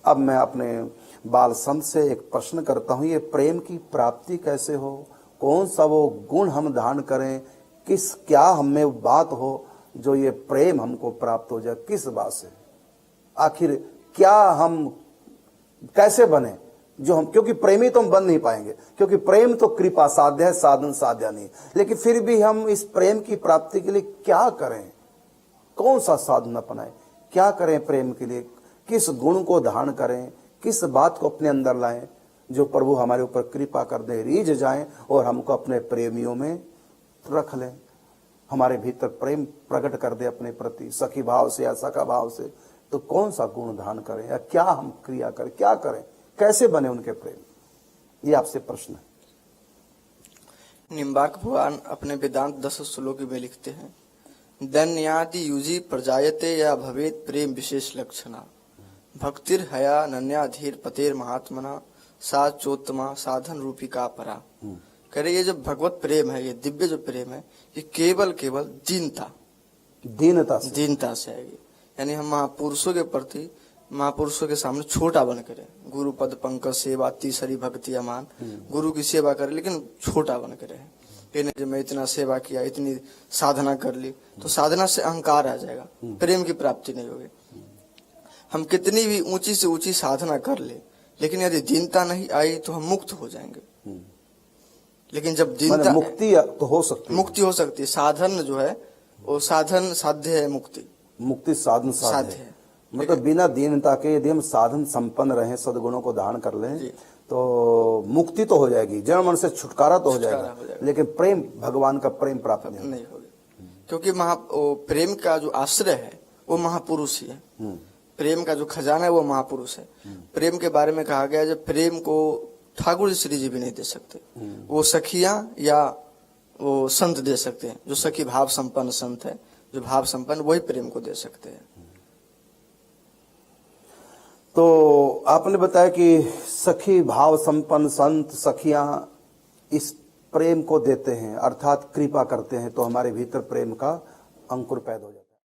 अब मैं अपने बाल संत से एक प्रश्न करता हूँ, ये प्रेम की प्राप्ति कैसे हो, कौन सा वो गुण हम धारण करें, क्या हम में बात हो जो ये प्रेम हमको प्राप्त हो जाए, किस बात से, आखिर क्या हम कैसे बने जो हम, क्योंकि प्रेमी तो हम बन नहीं पाएंगे, क्योंकि प्रेम तो कृपा साध्य है, साधन साध्य नहीं। लेकिन फिर भी हम इस प्रेम की प्राप्ति के लिए क्या करें, कौन सा साधन अपनाएं, क्या करें प्रेम के लिए, किस गुण को धारण करें, किस बात को अपने अंदर लाएं जो प्रभु हमारे ऊपर कृपा कर दे, रीझ जाएं और हमको अपने प्रेमियों में रख लें, हमारे भीतर प्रेम प्रकट कर दे अपने प्रति, सखी भाव से या सखा भाव से। तो कौन सा गुण धारण करें या क्या हम क्रिया करें, क्या करें, कैसे बने उनके प्रेम, ये आपसे प्रश्न है। निम्बार्क भगवान अपने वेदांत 10 श्लोक में लिखते हैं, दैन्यादि युजी प्रजायते या भवेत प्रेम विशेष लक्षणा, भक्तिर हया नन्या धीर पतेर महात्मना, सा चोत्तमा साधन रूपी का परा। कह रहे ये जो भगवत प्रेम है, ये दिव्य जो प्रेम है, ये केवल दीनता से आएगी। यानी हम महापुरुषों के प्रति, महापुरुषों के सामने छोटा बन करे, गुरु पद पंकज सेवा तीसरी भक्ति अमान, गुरु की सेवा करे लेकिन छोटा बन करे। जब मैं इतना सेवा किया, इतनी साधना कर ली, तो साधना से अहंकार आ जाएगा, प्रेम की प्राप्ति नहीं होगी। हम कितनी भी ऊंची से ऊंची साधना कर ले, लेकिन यदि दीनता नहीं आई तो हम मुक्त हो जाएंगे। लेकिन जब दीनता, मुक्ति तो हो सकती है, मुक्ति हो सकती है, साधन जो है वो साधन साध्य है, मुक्ति साधन साध्य है। मतलब बिना दीनता के यदि हम साधन संपन्न रहे, सद्गुणों को धारण कर लें तो मुक्ति तो हो जाएगी, जन्म मन से छुटकारा तो हो जाएगा, लेकिन प्रेम, भगवान का प्रेम प्राप्त नहीं होगी। क्योंकि प्रेम का जो आश्रय है वो महापुरुष ही है, प्रेम का जो खजाना है वो महापुरुष है। प्रेम के बारे में कहा गया है, जब प्रेम को ठाकुर श्री जी भी नहीं दे सकते, वो सखियां या वो संत दे सकते हैं, जो सखी भाव संपन्न संत है, जो भाव संपन्न, वही प्रेम को दे सकते हैं। तो आपने बताया कि सखी भाव संपन्न संत, सखियां इस प्रेम को देते हैं, अर्थात कृपा करते हैं, तो हमारे भीतर प्रेम का अंकुर पैदा हो जाता है।